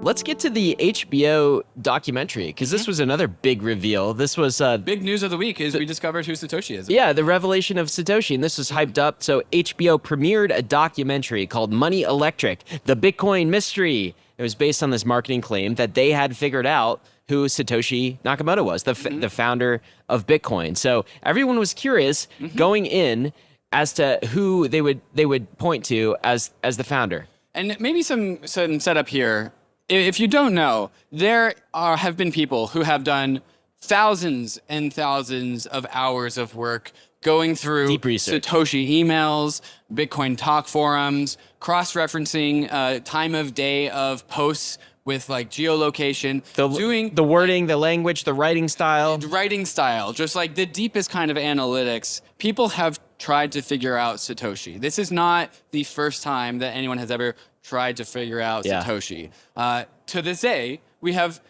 Let's get to the HBO documentary, because this was another big reveal. This was Big news of the week is we discovered who Satoshi is. yeah, the revelation of Satoshi, and this was hyped up. So HBO premiered a documentary called Money Electric, The Bitcoin Mystery. It was based on this marketing claim that they had figured out who Satoshi Nakamoto was, the founder of Bitcoin. So everyone was curious going in as to who they would point to as the founder. And maybe some setup here. If you don't know, there have been people who have done thousands and thousands of hours of work going through Deep research. Satoshi emails, Bitcoin talk forums, cross-referencing time of day of posts with like geolocation, doing The wording, the language, the writing style. just like the deepest kind of analytics. People have tried to figure out Satoshi. This is not the first time that anyone has ever tried to figure out Satoshi. To this day, we have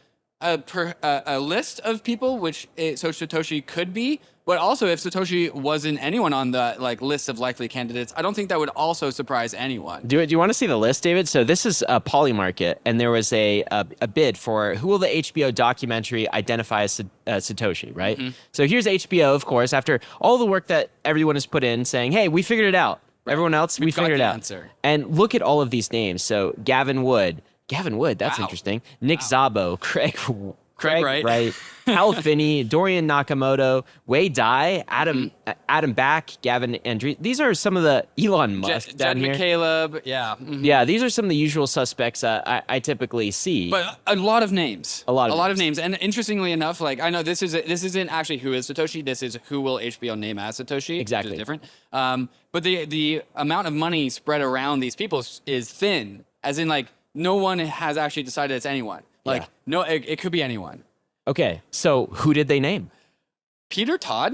a list of people so Satoshi could be, but also if Satoshi wasn't anyone on the list of likely candidates, I don't think that would also surprise anyone. Do you want to see the list, David? So this is Poly Market, and there was a bid for who will the HBO documentary identify as Satoshi, right? So here's HBO, of course, after all the work that everyone has put in, saying, "Hey, we figured it out." Right. Everyone else, we figured it out. Answer. And look at all of these names. So Gavin Wood, that's interesting. Nick Szabo, Craig Wright, Hal Finney, Dorian Nakamoto, Wei Dai, Adam Back, Gavin Andrews. These are some of the Elon Musk down here. McCaleb, yeah. Yeah, these are some of the usual suspects I typically see. But a lot of names. A lot of names. And interestingly enough, I know this isn't actually who is Satoshi. This is who will HBO name as Satoshi. Exactly. Which is different. But the amount of money spread around these people is thin, as in no one has actually decided it's anyone. No, it could be anyone. Okay, so who did they name? Peter Todd,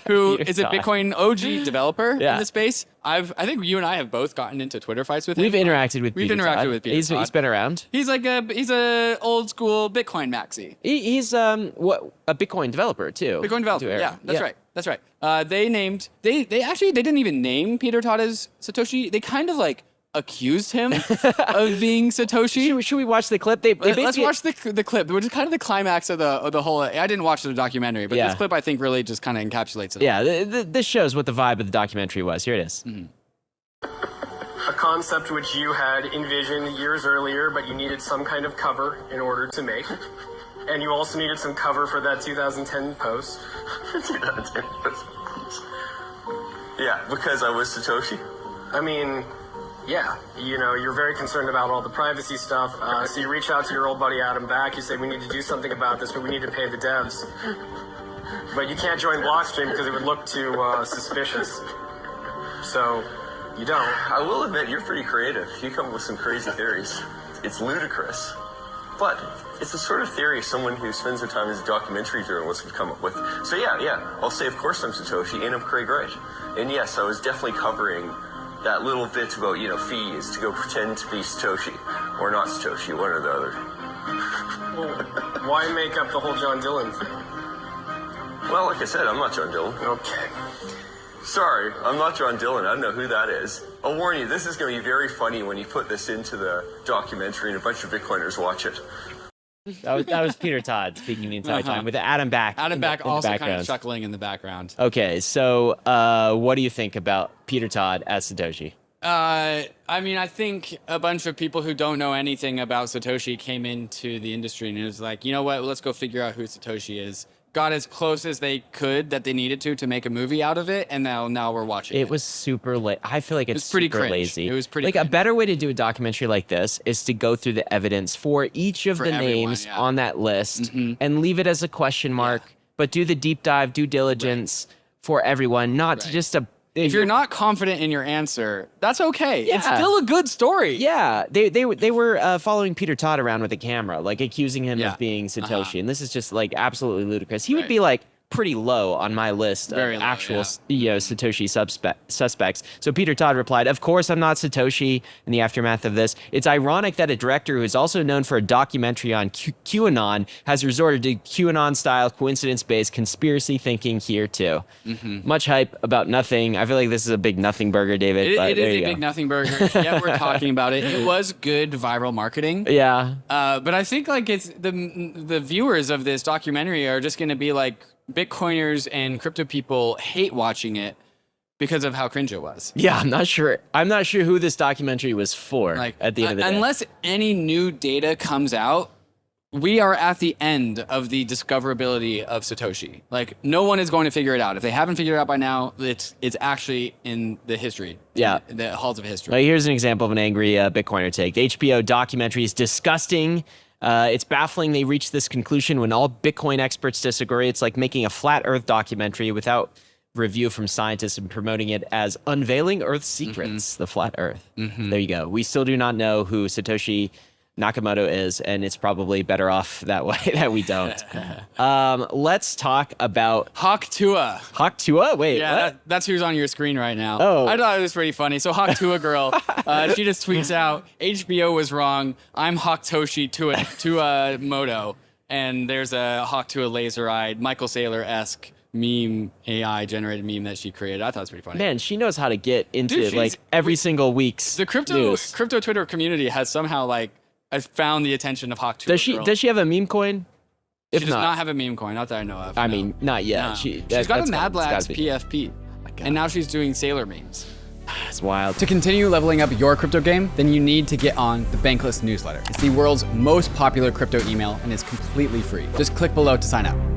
who is a Bitcoin OG developer in the space. I think you and I have both gotten into Twitter fights with him. We've interacted with Peter Todd. He's been around. He's he's a old school Bitcoin maxi. He's a Bitcoin developer too. Bitcoin developer. Yeah, that's right. They didn't even name Peter Todd as Satoshi. They kind of accused him of being Satoshi. Should we watch the clip? Let's watch the clip, which is kind of the climax of the whole. I didn't watch the documentary, but this clip I think really just kind of encapsulates it. Yeah, this shows what the vibe of the documentary was. Here it is. A concept which you had envisioned years earlier, but you needed some kind of cover in order to make. And you also needed some cover for that 2010 post. 2010 post. Yeah, because I was Satoshi. I mean, yeah, you're very concerned about all the privacy stuff. So you reach out to your old buddy Adam Back. You say, we need to do something about this, but we need to pay the devs. But you can't join Blockstream because it would look too suspicious. So you don't. I will admit, you're pretty creative. You come up with some crazy theories. It's ludicrous. But it's the sort of theory someone who spends their time as a documentary journalist would come up with. So yeah, I'll say, of course I'm Satoshi, and I'm Craig Wright. And yes, I was definitely covering that little bit about, fees to go pretend to be Satoshi or not Satoshi, one or the other. Well, why make up the whole John Dillon thing? Well, like I said, I'm not John Dillon. Okay. Sorry, I'm not John Dillon. I don't know who that is. I'll warn you, this is going to be very funny when you put this into the documentary and a bunch of Bitcoiners watch it. That was Peter Todd speaking the entire time with Adam Back. Adam Back also kind of chuckling in the background. Okay, so what do you think about Peter Todd as Satoshi? I mean, I think a bunch of people who don't know anything about Satoshi came into the industry and it was like, you know what, let's go figure out who Satoshi is. Got as close as they could that they needed to make a movie out of it, and now we're watching it. It was super late. I feel like it's pretty super cringe. Lazy. It was pretty a better way to do a documentary like this is to go through the evidence for each of the names on that list and leave it as a question mark, but do the deep dive due diligence for everyone, not to just if you're not confident in your answer, that's okay. Yeah. It's still a good story. Yeah, they were following Peter Todd around with a camera, accusing him of being Satoshi, and this is just absolutely ludicrous. He would be pretty low on my list Very of low, actual Satoshi suspects. So Peter Todd replied, "Of course I'm not Satoshi." In the aftermath of this, it's ironic that a director who is also known for a documentary on QAnon has resorted to QAnon-style coincidence-based conspiracy thinking here too. Much hype about nothing. I feel like this is a big nothing burger, David. It is a big nothing burger. Yeah, we're talking about it. It was good viral marketing. Yeah. But I think like it's the viewers of this documentary are just going to be like Bitcoiners and crypto people hate watching it because of how cringe it was. Yeah, I'm not sure who this documentary was for. Like at the end of the day, unless any new data comes out, we are at the end of the discoverability of Satoshi. Like no one is going to figure it out. If they haven't figured it out by now, it's actually in the history. Yeah, the halls of history. Here's an example of an angry Bitcoiner take. The HBO documentary is disgusting. It's baffling they reached this conclusion when all Bitcoin experts disagree. It's like making a flat Earth documentary without review from scientists and promoting it as unveiling Earth's secrets, the flat Earth. There you go. We still do not know who Satoshi Nakamoto is, and it's probably better off that way that we don't. Let's talk about Hawk Tua. Hawk Tua? Wait, what? That's who's on your screen right now. Oh. I thought it was pretty funny. So Hawk Tua girl, she just tweets out, HBO was wrong. I'm Hawk Toshi Tua Moto. And there's a Hawk Tua laser-eyed, Michael Saylor-esque meme, AI generated meme that she created. I thought it was pretty funny. Man, she knows how to get into Dude, like every single week's the crypto Twitter community has somehow like found the attention of Hawk Tua. Does she have a meme coin? She does not have a meme coin, not that I know of. I mean, not yet. No. She's got a Mad Labs PFP. And now she's doing Sailor memes. It's wild. To continue leveling up your crypto game, then you need to get on the Bankless newsletter. It's the world's most popular crypto email and is completely free. Just click below to sign up.